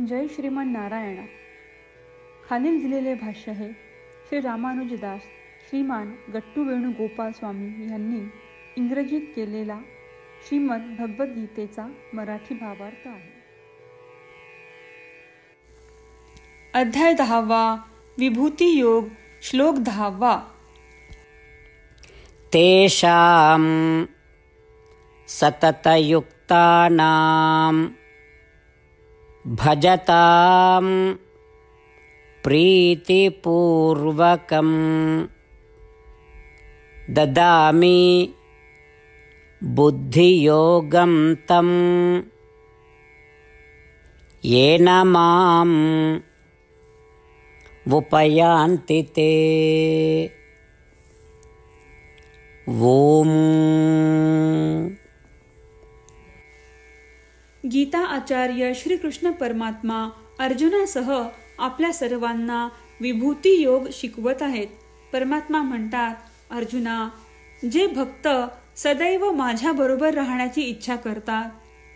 जय श्रीमन नारायणा. खालील दिलेले भाष्य हे श्री रामानुजदास श्रीमान गट्टू वेणुगोपाल स्वामी यांनी इंग्रजीत केलेला श्रीमद भगवद्गीतेचा मराठी भावार्थ आहे. अध्याय 10 विभूती योग. श्लोक 10. तेषां सततयुक्तानां भजतां प्रीतिपूर्वकं ददामि बुद्धियोगं तं येन माम् उपयान्ति ते. ओम. गीता आचार्य श्रीकृष्ण परमात्मा अर्जुनासह आपल्या सर्वांना विभूती योग शिकवत आहेत. परमात्मा म्हणतात, अर्जुना, जे भक्त सदैव माझ्याबरोबर राहण्याची इच्छा करतात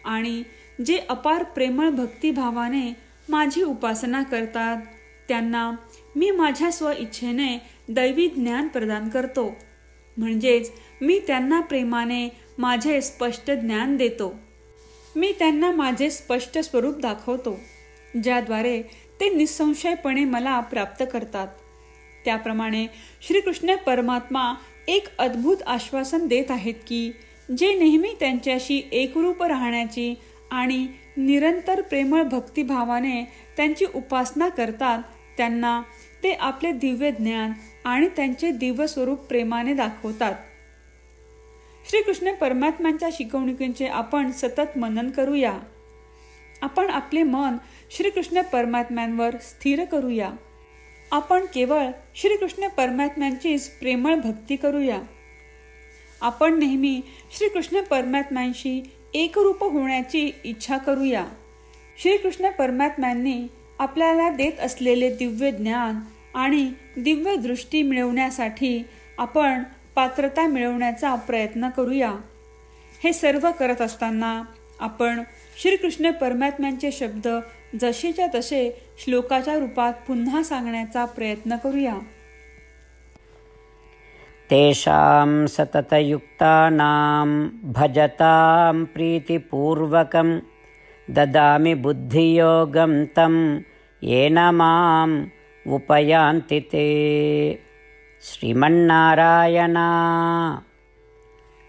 आणि जे अपार प्रेमळ भक्तिभावाने माझी उपासना करतात, त्यांना मी माझ्या स्वइच्छेने दैवी ज्ञान प्रदान करतो. म्हणजेच मी त्यांना प्रेमाने माझे स्पष्ट ज्ञान देतो. मी त्यांना माझे स्पष्ट स्वरूप दाखवतो, ज्याद्वारे ते निसंशयपणे मला प्राप्त करतात. त्याप्रमाणे श्रीकृष्ण परमात्मा एक अद्भुत आश्वासन देत आहेत की जे नेहमी त्यांच्याशी एकरूप राहण्याची आणि निरंतर प्रेमळ भक्तिभावाने त्यांची उपासना करतात, त्यांना ते आपले दिव्य ज्ञान आणि त्यांचे दिव्य स्वरूप प्रेमाने दाखवतात. श्रीकृष्ण परमात्म्यांच्या शिकवणुकींचे आपण सतत मनन करूया. आपण आपले मन श्रीकृष्ण परमात्म्यांवर स्थिर करूया. आपण केवळ श्रीकृष्ण परमात्म्यांचीच प्रेमळ भक्ती करूया. आपण नेहमी श्रीकृष्ण परमात्म्यांशी एकरूप होण्याची इच्छा करूया. श्रीकृष्ण परमात्म्यांनी आपल्याला देत असलेले दिव्य ज्ञान आणि दिव्य दृष्टी मिळवण्यासाठी आपण पात्रता मिळवण्याचा प्रयत्न करूया. हे सर्व करत असताना आपण श्रीकृष्ण परमात्म्यांचे शब्द जसेच्या तसे श्लोकाच्या रूपात पुन्हा सांगण्याचा प्रयत्न करूया. तेषां सततयुक्तानां भजतां प्रीतिपूर्वकं ददामि बुद्धियोगं तं येन माम् उपयान्ति ते. श्रीमन्नारायण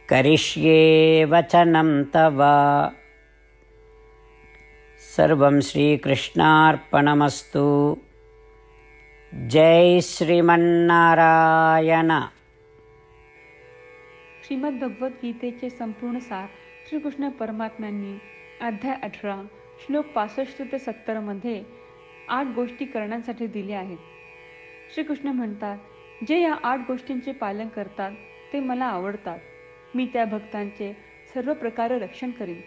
करिष्ये वचनं तव. सर्वं श्रीकृष्णार्पणमस्तु. जय श्रीमन्नारायण. श्रीमद भगवद्गीतेचे संपूर्ण सार श्रीकृष्ण परमात्म्यांनी अध्याय 18 श्लोक 65 ते 70 मध्ये 8 गोष्टी करण्यासाठी दिल्या आहेत. श्रीकृष्ण म्हणतात, जे या 8 गोष्टींचे पालन करतात ते मला आवडतात. मी त्या भक्तांचे सर्व प्रकारे रक्षण करीन.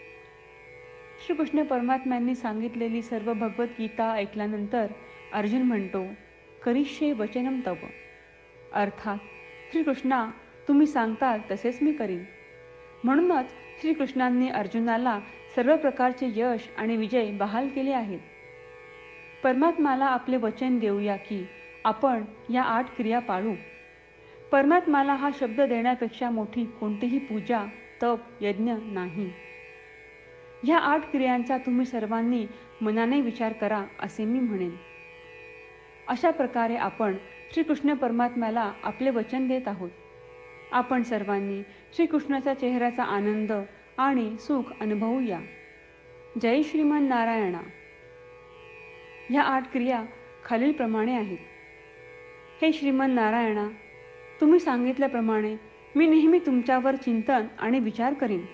श्रीकृष्ण परमात्म्यांनी सांगितलेली सर्व भगवद्गीता ऐकल्यानंतर अर्जुन म्हणतो, करिष्ये वचनं तव. अर्थात श्रीकृष्णा, तुम्ही सांगता तसेच मी करीन. म्हणूनच श्रीकृष्णांनी अर्जुनाला सर्व प्रकारचे यश आणि विजय बहाल केले आहेत. परमात्म्याला आपले वचन देऊया की आपण या 8 क्रिया पाळू. परमात्म्याला हा शब्द देण्यापेक्षा मोठी कोणतीही पूजा, तप, यज्ञ नाही. ह्या 8 क्रियांचा तुम्ही सर्वांनी मनाने विचार करा असे मी म्हणेन. अशा प्रकारे आपण श्रीकृष्ण परमात्म्याला आपले वचन देत आहोत. आपण सर्वांनी श्रीकृष्णाच्या चेहऱ्याचा आनंद आणि सुख अनुभवूया. जय श्रीमन नारायणा. ह्या 8 क्रिया खालीलप्रमाणे आहेत. हे श्रीमन नारायणा, तुम्ही सांगितल्याप्रमाणे मी नेहमी तुमच्यावर चिंतन आणि विचार करीन.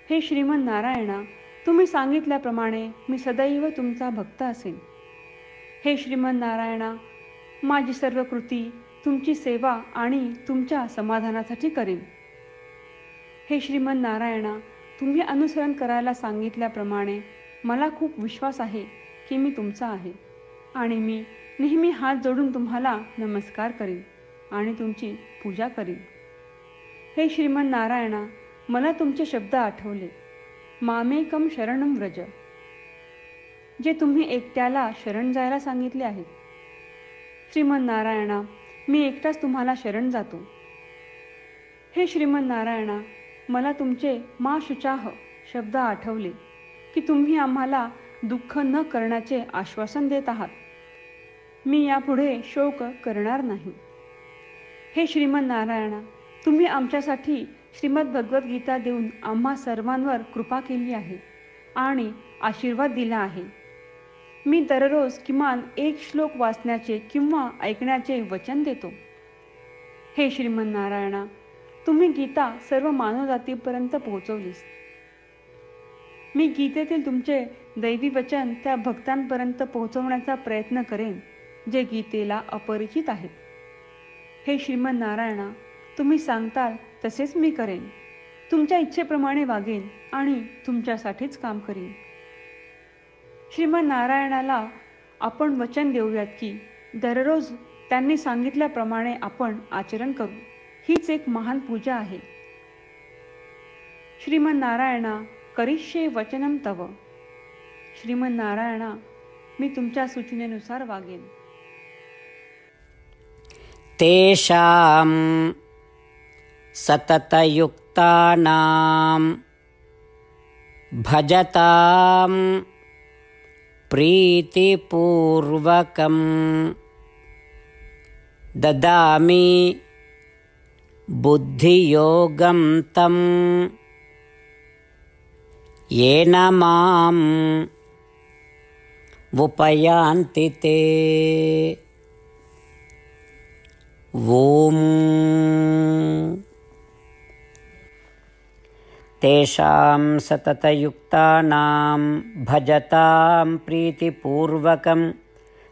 हे श्रीमन नारायणा, तुम्ही सांगितल्याप्रमाणे मी सदैव तुमचा भक्त असेन. हे श्रीमन नारायणा, माझी सर्व कृती तुमची सेवा आणि तुमच्या समाधानासाठी करीन. हे श्रीमन नारायणा, तुम्ही अनुसरण करायला सांगितल्याप्रमाणे मला खूप विश्वास आहे की मी तुमचा आहे आणि मी नेहमी हात जोडून तुम्हाला नमस्कार करीन आणि तुमची पूजा करीन. हे श्रीमन नारायणा, मला तुमचे शब्द आठवले. मामेकम शरणम व्रज. जे तुम्ही एकट्याला शरण जायला सांगितले आहे. श्रीमन्नारायणा, मी एकटाच तुम्हाला शरण जातो. हे श्रीमन्नारायणा, मला तुमचे मा शुचाह शब्द आठवले की तुम्ही आम्हाला दुःख न करण्याचे आश्वासन देत आहात. मी यापुढे शोक करणार नाही. हे श्रीमन्नारायणा, तुम्ही आमच्यासाठी श्रीमद भगवद्गीता देऊन आम्हा सर्वांवर कृपा केली आहे आणि आशीर्वाद दिला आहे. मी दररोज किमान एक श्लोक वाचण्याचे किंवा ऐकण्याचे वचन देतो. हे श्रीमन्नारायणा, तुम्ही गीता सर्व मानवजातीपर्यंत पोहोचवलीस. मी गीतेतील तुमचे दैवी वचन त्या भक्तांपर्यंत पोहोचवण्याचा प्रयत्न करेन जे गीतेला अपरिचित आहेत. हे श्रीमन्नारायणा, तुम्ही सांगताल तसेच मी करेन. तुमच्या इच्छेप्रमाणे वागेन आणि तुमच्यासाठीच काम करीन. श्रीमन्नारायणाला आपण वचन देऊयात की दररोज त्यांनी सांगितल्याप्रमाणे आपण आचरण करू. हीच एक महान पूजा आहे. श्रीमन्नारायणा, करिष्ये वचनम तव. श्रीमन्नारायणा, मी तुमच्या सूचनेनुसार वागेन. तेषां सततयुक्तानां भजतां प्रीतिपूर्वकं ददामि बुद्धियोगं तं येन माम् उपयान्ति ते. ओम तेषां सततयुक्तानां भजतां प्रीतिपूर्वकं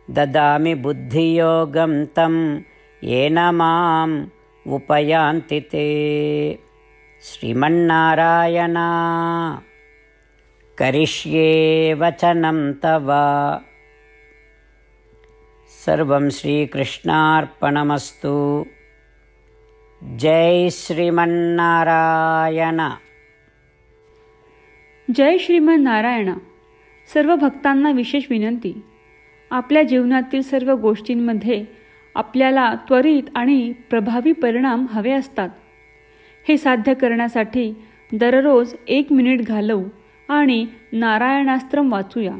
ददामि बुद्धियोगं तं येन माम् उपयान्ति ते. श्रीमन्नारायण, करिष्ये वचनं तव. सर्वं श्रीकृष्णार्पणमस्तु. जय श्रीमन्नारायण. जय श्रीमन्नारायण. सर्व भक्तांना विशेष विनंती. आपल्या जीवनातील सर्व गोष्टींमध्ये आपल्याला त्वरित आणि प्रभावी परिणाम हवे असतात. हे साध्य करण्यासाठी दररोज 1 मिनिट घालवू आणि नारायणास्त्रम वाचूया.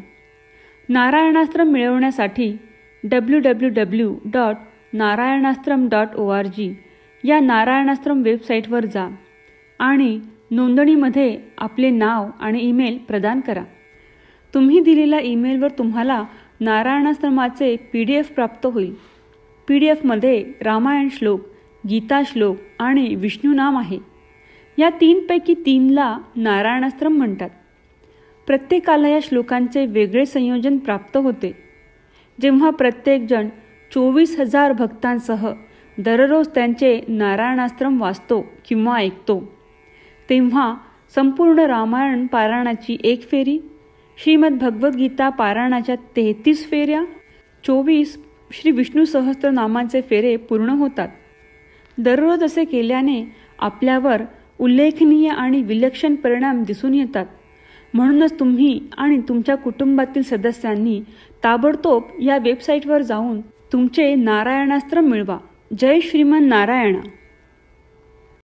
नारायणास्त्रम मिळवण्यासाठी www.narayanaastram.org या नारायणास्त्रम वेबसाईटवर जा आणि नोंदणीमध्ये आपले नाव आणि ईमेल प्रदान करा. तुम्ही दिलेल्या ईमेलवर तुम्हाला नारायणास्त्रमाचे PDF प्राप्त होईल. PDFमध्ये रामायण श्लोक, गीता श्लोक आणि विष्णू नाम आहे. या 3पैकी 3ला नारायणास्त्रम म्हणतात. प्रत्येकाला या श्लोकांचे वेगळे संयोजन प्राप्त होते. जेव्हा प्रत्येकजण 24,000 भक्तांसह दररोज त्यांचे नारायणास्त्रम वाचतो किंवा ऐकतो, तेव्हा संपूर्ण रामायण पारायणाची 1 फेरी, श्रीमद भगवद्गीता पारायणाच्या 33 फेऱ्या, 24 श्री विष्णू सहस्त्रनामांचे फेरे पूर्ण होतात. दररोज असे केल्याने आपल्यावर उल्लेखनीय आणि विलक्षण परिणाम दिसून येतात. म्हणूनच तुम्ही आणि तुमच्या कुटुंबातील सदस्यांनी ताबडतोब या वेबसाईटवर जाऊन तुमचे नारायणास्त्र मिळवा. जय श्रीमन्नारायण.